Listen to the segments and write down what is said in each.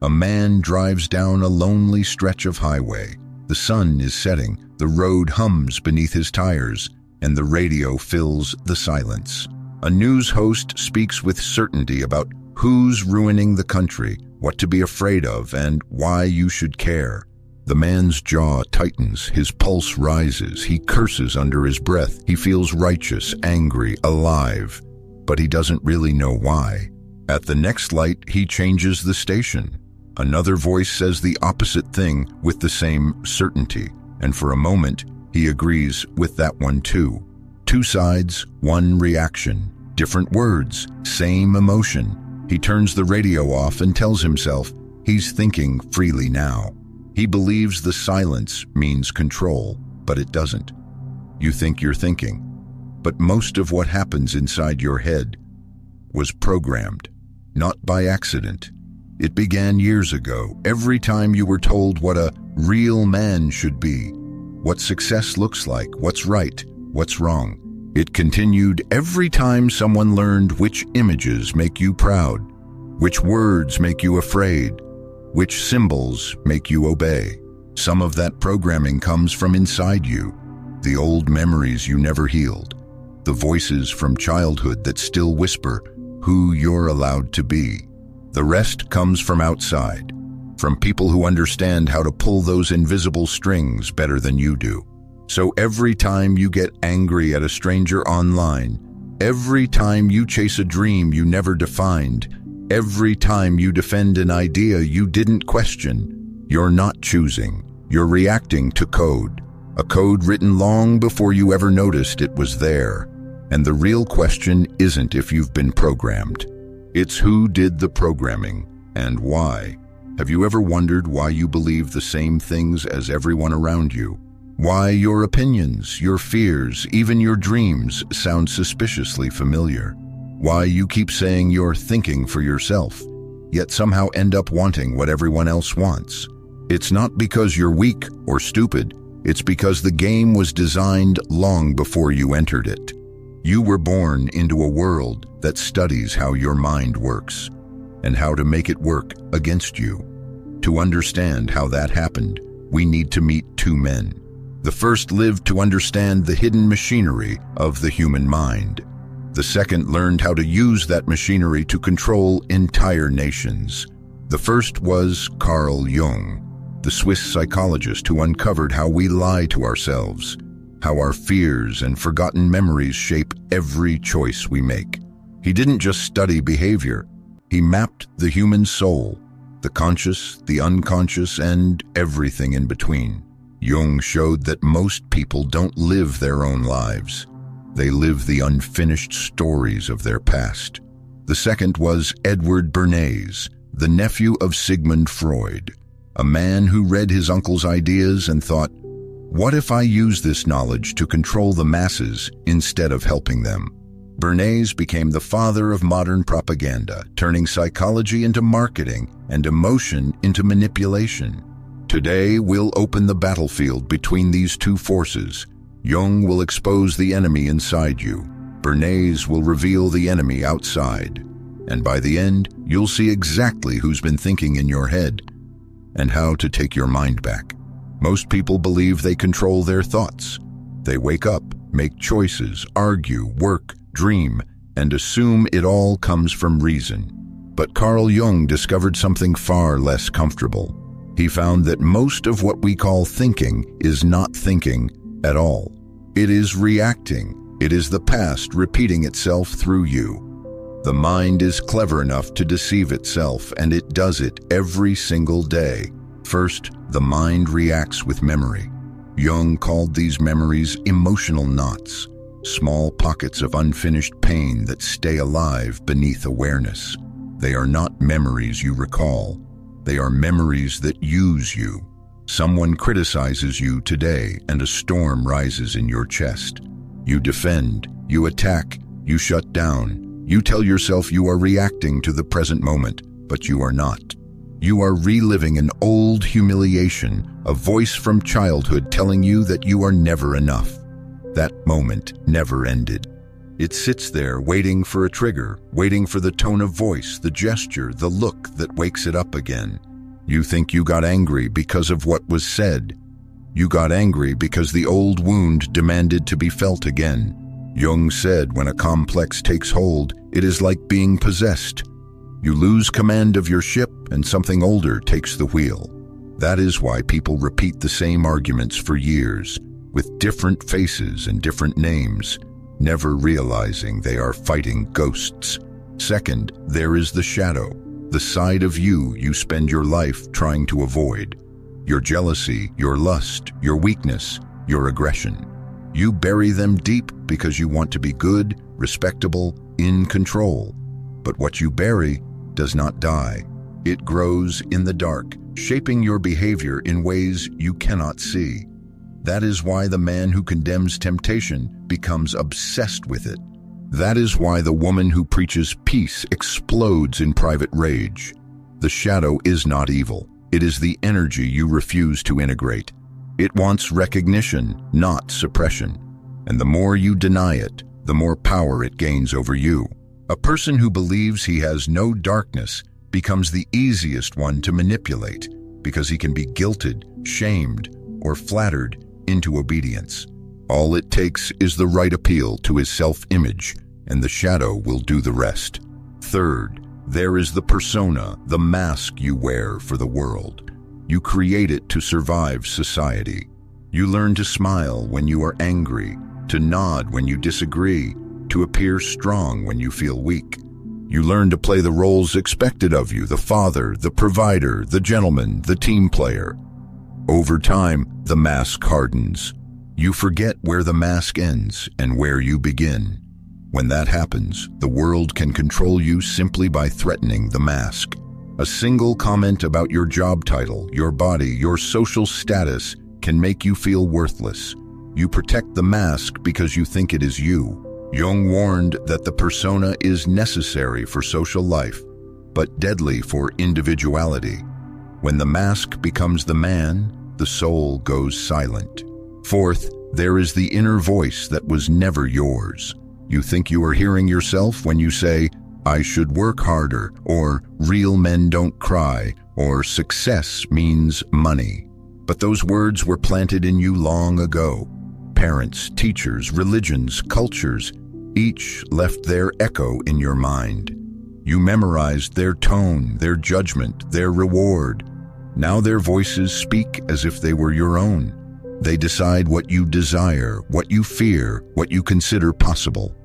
A man drives down a lonely stretch of highway. The sun is setting, the road hums beneath his tires, and the radio fills the silence. A news host speaks with certainty about who's ruining the country, what to be afraid of, and why you should care. The man's jaw tightens, his pulse rises, he curses under his breath. He feels righteous, angry, alive, but he doesn't really know why. At the next light, he changes the station. Another voice says the opposite thing with the same certainty, and for a moment, he agrees with that one too. Two sides, one reaction, different words, same emotion. He turns the radio off and tells himself he's thinking freely now. He believes the silence means control, but it doesn't. You think you're thinking, but most of what happens inside your head was programmed, not by accident. It began years ago, every time you were told what a real man should be, what success looks like, what's right, what's wrong. It continued every time someone learned which images make you proud, which words make you afraid, which symbols make you obey. Some of that programming comes from inside you, the old memories you never healed, the voices from childhood that still whisper who you're allowed to be. The rest comes from outside, from people who understand how to pull those invisible strings better than you do. So every time you get angry at a stranger online, every time you chase a dream you never defined, every time you defend an idea you didn't question, you're not choosing. You're reacting to code, a code written long before you ever noticed it was there. And the real question isn't if you've been programmed. It's who did the programming and why. Have you ever wondered why you believe the same things as everyone around you? Why your opinions, your fears, even your dreams sound suspiciously familiar? Why you keep saying you're thinking for yourself, yet somehow end up wanting what everyone else wants? It's not because you're weak or stupid. It's because the game was designed long before you entered it. You were born into a world that studies how your mind works and how to make it work against you. To understand how that happened, we need to meet two men. The first lived to understand the hidden machinery of the human mind. The second learned how to use that machinery to control entire nations. The first was Carl Jung, the Swiss psychologist who uncovered how we lie to ourselves, how our fears and forgotten memories shape every choice we make. He didn't just study behavior, he mapped the human soul, the conscious, the unconscious, and everything in between. Jung showed that most people don't live their own lives. They live the unfinished stories of their past. The second was Edward Bernays, the nephew of Sigmund Freud, a man who read his uncle's ideas and thought, what if I use this knowledge to control the masses instead of helping them? Bernays became the father of modern propaganda, turning psychology into marketing and emotion into manipulation. Today, we'll open the battlefield between these two forces. Jung will expose the enemy inside you. Bernays will reveal the enemy outside. And by the end, you'll see exactly who's been thinking in your head and how to take your mind back. Most people believe they control their thoughts. They wake up, make choices, argue, work, dream, and assume it all comes from reason. But Carl Jung discovered something far less comfortable. He found that most of what we call thinking is not thinking at all. It is reacting. It is the past repeating itself through you. The mind is clever enough to deceive itself, and it does it every single day. First, the mind reacts with memory. Jung called these memories emotional knots, small pockets of unfinished pain that stay alive beneath awareness. They are not memories you recall. They are memories that use you. Someone criticizes you today and a storm rises in your chest. You defend, you attack, you shut down. You tell yourself you are reacting to the present moment, but you are not. You are reliving an old humiliation, a voice from childhood telling you that you are never enough. That moment never ended. It sits there waiting for a trigger, waiting for the tone of voice, the gesture, the look that wakes it up again. You think you got angry because of what was said. You got angry because the old wound demanded to be felt again. Jung said when a complex takes hold, it is like being possessed. You lose command of your ship and something older takes the wheel. That is why people repeat the same arguments for years, with different faces and different names, never realizing they are fighting ghosts. Second, there is the shadow, the side of you spend your life trying to avoid. Your jealousy, your lust, your weakness, your aggression. You bury them deep because you want to be good, respectable, in control. But what you bury does not die. It grows in the dark, shaping your behavior in ways you cannot see. That is why the man who condemns temptation becomes obsessed with it. That is why the woman who preaches peace explodes in private rage. The shadow is not evil. It is the energy you refuse to integrate. It wants recognition, not suppression. And the more you deny it, the more power it gains over you. A person who believes he has no darkness becomes the easiest one to manipulate because he can be guilted, shamed, or flattered into obedience. All it takes is the right appeal to his self-image, and the shadow will do the rest. Third, there is the persona, the mask you wear for the world. You create it to survive society. You learn to smile when you are angry, to nod when you disagree, to appear strong when you feel weak. You learn to play the roles expected of you, the father, the provider, the gentleman, the team player. Over time, the mask hardens. You forget where the mask ends and where you begin. When that happens, the world can control you simply by threatening the mask. A single comment about your job title, your body, your social status can make you feel worthless. You protect the mask because you think it is you. Jung warned that the persona is necessary for social life, but deadly for individuality. When the mask becomes the man, the soul goes silent. Fourth, there is the inner voice that was never yours. You think you are hearing yourself when you say, "I should work harder," or "real men don't cry," or "success means money." But those words were planted in you long ago. Parents, teachers, religions, cultures, each left their echo in your mind. You memorized their tone, their judgment, their reward. Now their voices speak as if they were your own. They decide what you desire, what you fear, what you consider possible.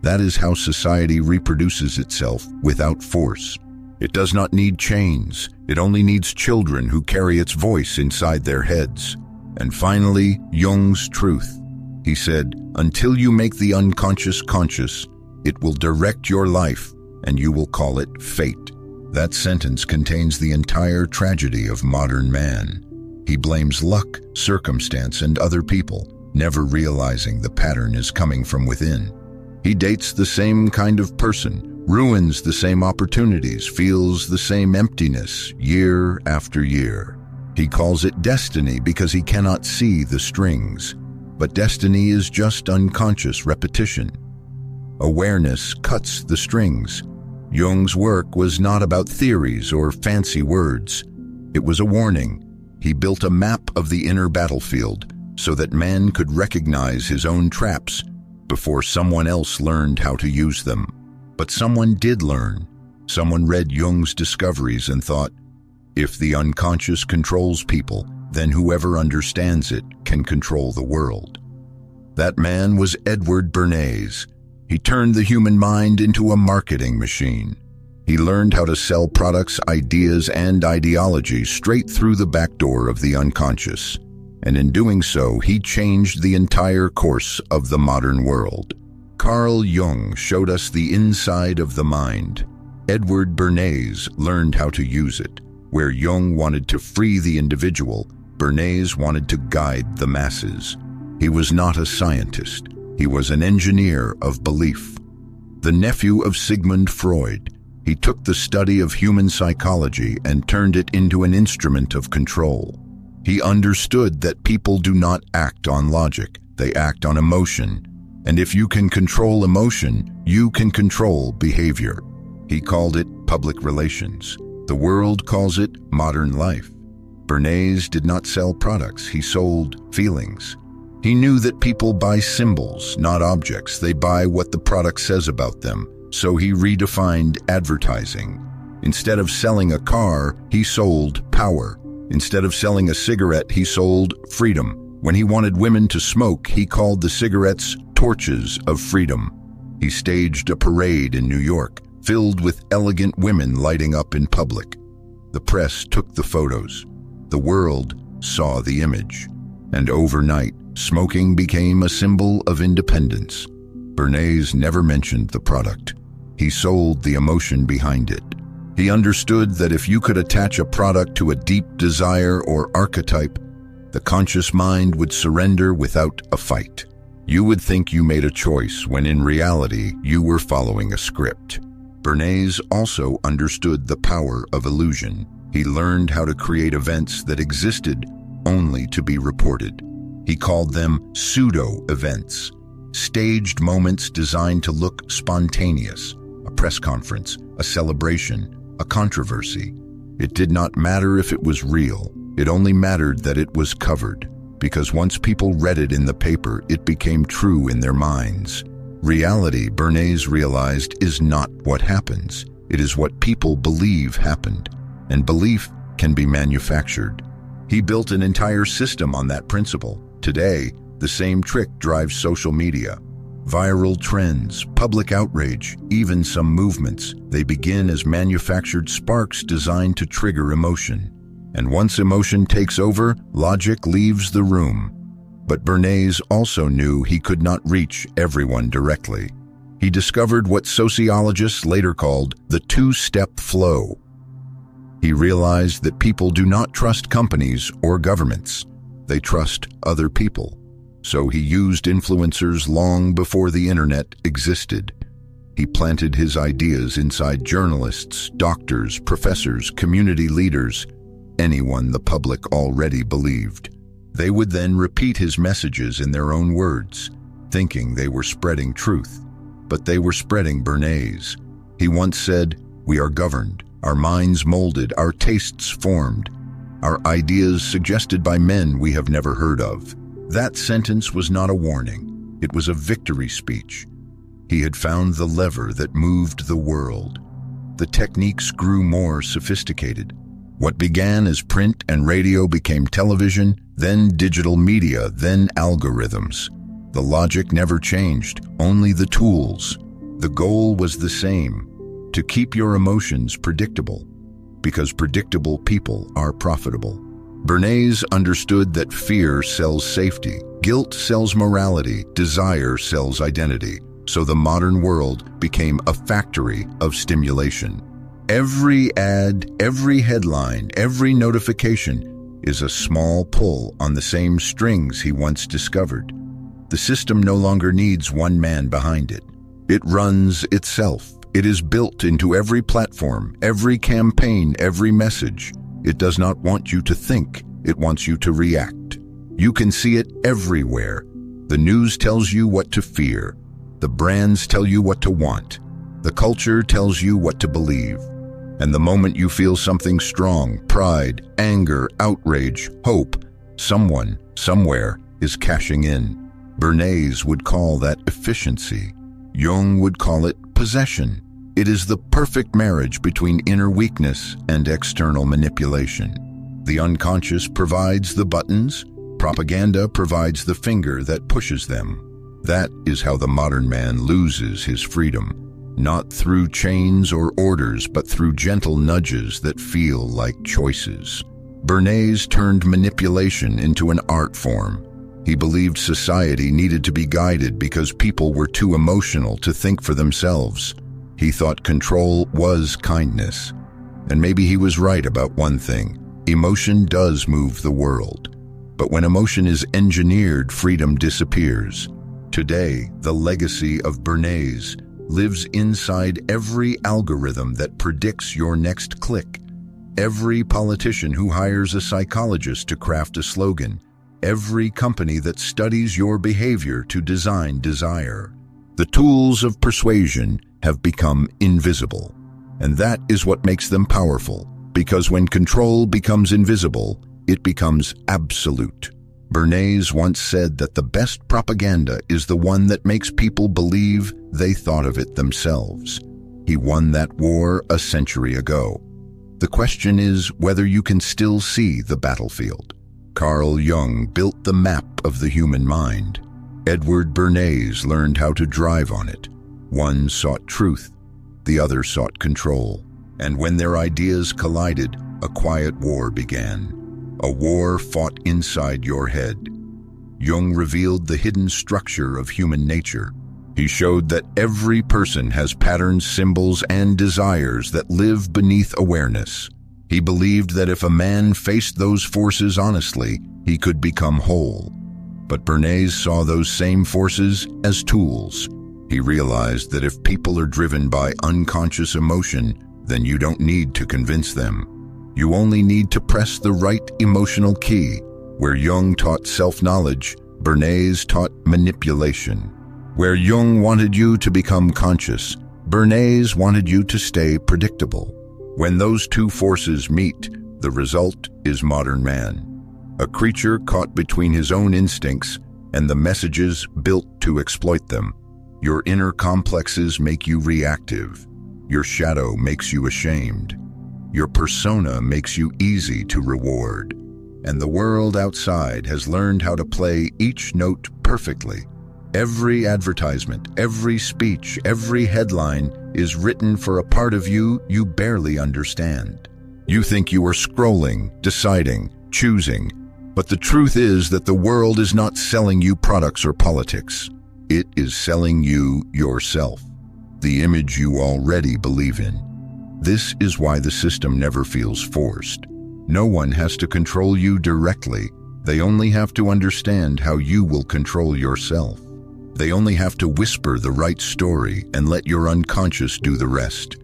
That is how society reproduces itself without force. It does not need chains. It only needs children who carry its voice inside their heads. And finally, Jung's truth. He said, "Until you make the unconscious conscious, it will direct your life, and you will call it fate." That sentence contains the entire tragedy of modern man. He blames luck, circumstance, and other people, never realizing the pattern is coming from within. He dates the same kind of person, ruins the same opportunities, feels the same emptiness year after year. He calls it destiny because he cannot see the strings. But destiny is just unconscious repetition. Awareness cuts the strings. Jung's work was not about theories or fancy words. It was a warning. He built a map of the inner battlefield so that man could recognize his own traps before someone else learned how to use them. But someone did learn. Someone read Jung's discoveries and thought, if the unconscious controls people, then whoever understands it can control the world. That man was Bernays. He turned the human mind into a marketing machine. He learned how to sell products, ideas, and ideology straight through the back door of the unconscious. And in doing so, he changed the entire course of the modern world. Carl Jung showed us the inside of the mind. Bernays learned how to use it. Where Jung wanted to free the individual, Bernays wanted to guide the masses. He was not a scientist. He was an engineer of belief. The nephew of Sigmund Freud, he took the study of human psychology and turned it into an instrument of control. He understood that people do not act on logic, they act on emotion. And if you can control emotion, you can control behavior. He called it public relations. The world calls it modern life. Bernays did not sell products, he sold feelings. He knew that people buy symbols, not objects. They buy what the product says about them. So he redefined advertising. Instead of selling a car, he sold power. Instead of selling a cigarette, he sold freedom. When he wanted women to smoke, he called the cigarettes torches of freedom. He staged a parade in New York, filled with elegant women lighting up in public. The press took the photos. The world saw the image. And overnight, smoking became a symbol of independence. Bernays never mentioned the product. He sold the emotion behind it. He understood that if you could attach a product to a deep desire or archetype, the conscious mind would surrender without a fight. You would think you made a choice when in reality you were following a script. Bernays also understood the power of illusion. He learned how to create events that existed only to be reported. He called them pseudo-events, staged moments designed to look spontaneous, a press conference, a celebration, a controversy. It did not matter if it was real. It only mattered that it was covered, because once people read it in the paper, it became true in their minds. Reality, Bernays realized, is not what happens. It is what people believe happened, and belief can be manufactured. He built an entire system on that principle. Today, the same trick drives social media. Viral trends, public outrage, even some movements, they begin as manufactured sparks designed to trigger emotion. And once emotion takes over, logic leaves the room. But Bernays also knew he could not reach everyone directly. He discovered what sociologists later called the two-step flow. He realized that people do not trust companies or governments. They trust other people. So he used influencers long before the internet existed. He planted his ideas inside journalists, doctors, professors, community leaders, anyone the public already believed. They would then repeat his messages in their own words, thinking they were spreading truth. But they were spreading Bernays. He once said, "We are governed, our minds molded, our tastes formed, our ideas suggested by men we have never heard of." That sentence was not a warning. It was a victory speech. He had found the lever that moved the world. The techniques grew more sophisticated. What began as print and radio became television, then digital media, then algorithms. The logic never changed, only the tools. The goal was the same, to keep your emotions predictable, because predictable people are profitable. Bernays understood that fear sells safety, guilt sells morality, desire sells identity. So the modern world became a factory of stimulation. Every ad, every headline, every notification is a small pull on the same strings he once discovered. The system no longer needs one man behind it. It runs itself. It is built into every platform, every campaign, every message. It does not want you to think, it wants you to react. You can see it everywhere. The news tells you what to fear. The brands tell you what to want. The culture tells you what to believe. And the moment you feel something strong, pride, anger, outrage, hope, someone, somewhere is cashing in. Bernays would call that efficiency. Jung would call it possession. It is the perfect marriage between inner weakness and external manipulation. The unconscious provides the buttons, propaganda provides the finger that pushes them. That is how the modern man loses his freedom, not through chains or orders, but through gentle nudges that feel like choices. Bernays turned manipulation into an art form. He believed society needed to be guided because people were too emotional to think for themselves. He thought control was kindness. And maybe he was right about one thing. Emotion does move the world. But when emotion is engineered, freedom disappears. Today, the legacy of Bernays lives inside every algorithm that predicts your next click, every politician who hires a psychologist to craft a slogan, every company that studies your behavior to design desire. The tools of persuasion have become invisible, and that is what makes them powerful. Because when control becomes invisible, it becomes absolute. Bernays once said that the best propaganda is the one that makes people believe they thought of it themselves. He won that war a century ago. The question is whether you can still see the battlefield. Carl Jung built the map of the human mind. Edward Bernays learned how to drive on it. One sought truth, the other sought control. And when their ideas collided, a quiet war began. A war fought inside your head. Jung revealed the hidden structure of human nature. He showed that every person has patterns, symbols, and desires that live beneath awareness. He believed that if a man faced those forces honestly, he could become whole. But Bernays saw those same forces as tools. He realized that if people are driven by unconscious emotion, then you don't need to convince them. You only need to press the right emotional key. Where Jung taught self-knowledge, Bernays taught manipulation. Where Jung wanted you to become conscious, Bernays wanted you to stay predictable. When those two forces meet, the result is modern man. A creature caught between his own instincts and the messages built to exploit them. Your inner complexes make you reactive. Your shadow makes you ashamed. Your persona makes you easy to reward. And the world outside has learned how to play each note perfectly. Every advertisement, every speech, every headline is written for a part of you you barely understand. You think you are scrolling, deciding, choosing, but the truth is that the world is not selling you products or politics. It is selling you yourself, the image you already believe in. This is why the system never feels forced. No one has to control you directly. They only have to understand how you will control yourself. They only have to whisper the right story and let your unconscious do the rest.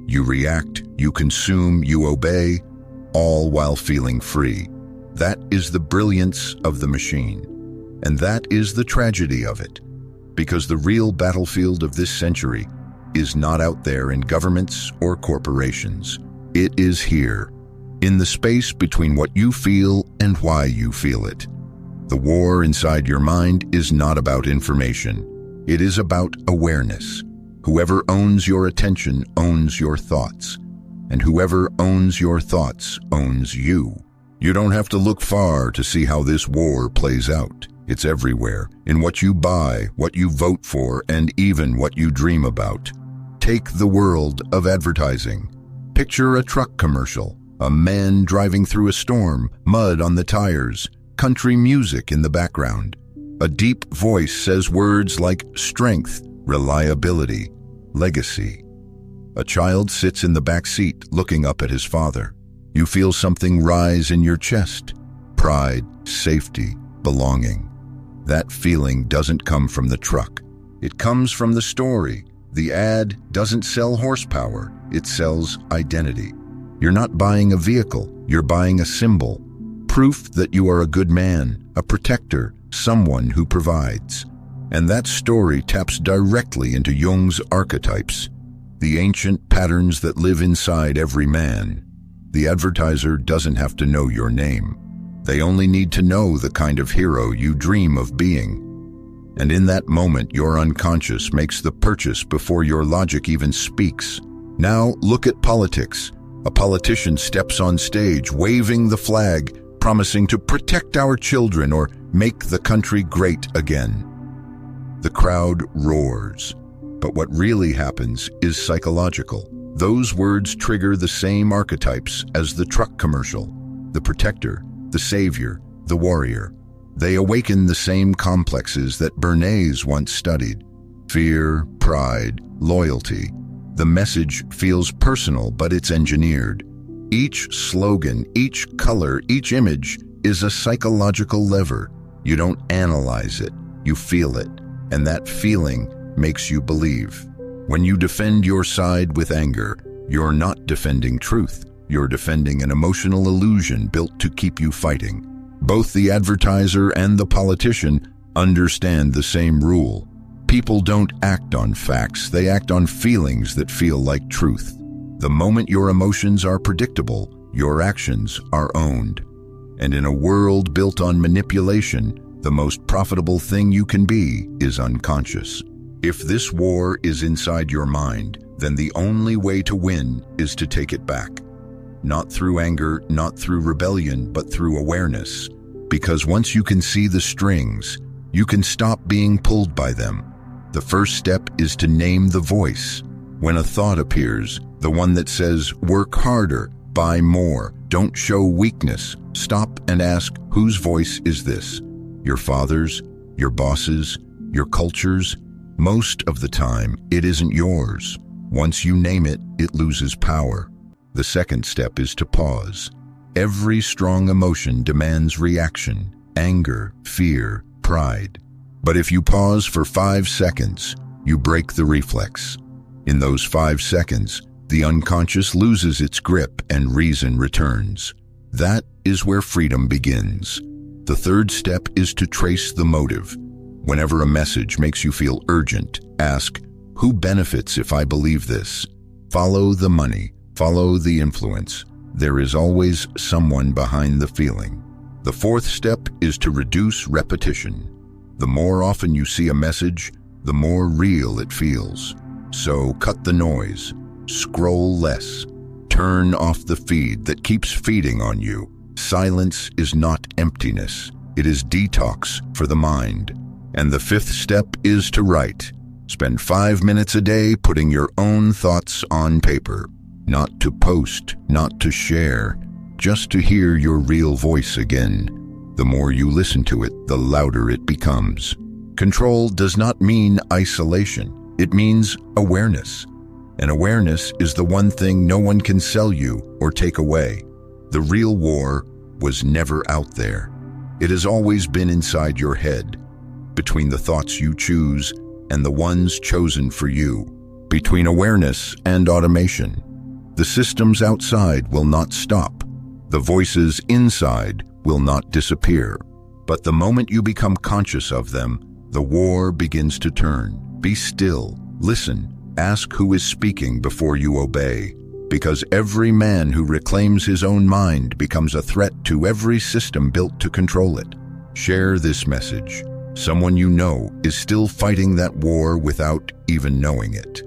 You react, you consume, you obey, all while feeling free. That is the brilliance of the machine. And that is the tragedy of it. Because the real battlefield of this century is not out there in governments or corporations. It is here, in the space between what you feel and why you feel it. The war inside your mind is not about information. It is about awareness. Whoever owns your attention owns your thoughts. And whoever owns your thoughts owns you. You don't have to look far to see how this war plays out. It's everywhere, in what you buy, what you vote for, and even what you dream about. Take the world of advertising. Picture a truck commercial, a man driving through a storm, mud on the tires, country music in the background. A deep voice says words like strength, reliability, legacy. A child sits in the back seat looking up at his father. You feel something rise in your chest. Pride, safety, belonging. That feeling doesn't come from the truck. It comes from the story. The ad doesn't sell horsepower, it sells identity. You're not buying a vehicle, you're buying a symbol. Proof that you are a good man, a protector, someone who provides. And that story taps directly into Jung's archetypes, the ancient patterns that live inside every man. The advertiser doesn't have to know your name. They only need to know the kind of hero you dream of being. And in that moment, your unconscious makes the purchase before your logic even speaks. Now look at politics. A politician steps on stage, waving the flag, promising to protect our children or make the country great again. The crowd roars. But what really happens is psychological. Those words trigger the same archetypes as the truck commercial, the protector, the savior, the warrior. They awaken the same complexes that Bernays once studied. Fear, pride, loyalty. The message feels personal, but it's engineered. Each slogan, each color, each image is a psychological lever. You don't analyze it, you feel it, and that feeling makes you believe. When you defend your side with anger, you're not defending truth. You're defending an emotional illusion built to keep you fighting. Both the advertiser and the politician understand the same rule. People don't act on facts, they act on feelings that feel like truth. The moment your emotions are predictable, Your actions are owned. And in a world built on manipulation, the most profitable thing you can be is unconscious. If this war is inside your mind, then the only way to win is to take it back. Not through anger, not through rebellion, but through awareness. Because once you can see the strings, you can stop being pulled by them. The first step is to name the voice. When a thought appears, the one that says, work harder, buy more, don't show weakness, stop and ask, whose voice is this? Your father's? Your boss's? Your culture's? Most of the time, it isn't yours. Once you name it, it loses power. The second step is to pause. Every strong emotion demands reaction: anger, fear, pride. But if you pause for 5 seconds, you break the reflex. In those 5 seconds, the unconscious loses its grip and reason returns. That is where freedom begins. The third step is to trace the motive. Whenever a message makes you feel urgent, ask, who benefits if I believe this? Follow the money, follow the influence. There is always someone behind the feeling. The fourth step is to reduce repetition. The more often you see a message, the more real it feels. So cut the noise, scroll less, turn off the feed that keeps feeding on you. Silence is not emptiness, it is detox for the mind. And the fifth step is to write. Spend 5 minutes a day putting your own thoughts on paper. Not to post, not to share, just to hear your real voice again. The more you listen to it, the louder it becomes. Control does not mean isolation. It means awareness. And awareness is the one thing no one can sell you or take away. The real war was never out there. It has always been inside your head, between the thoughts you choose and the ones chosen for you, between awareness and automation. The systems outside will not stop. The voices inside will not disappear. But the moment you become conscious of them, the war begins to turn. Be still, listen, ask who is speaking before you obey. Because every man who reclaims his own mind becomes a threat to every system built to control it. Share this message. Someone you know is still fighting that war without even knowing it.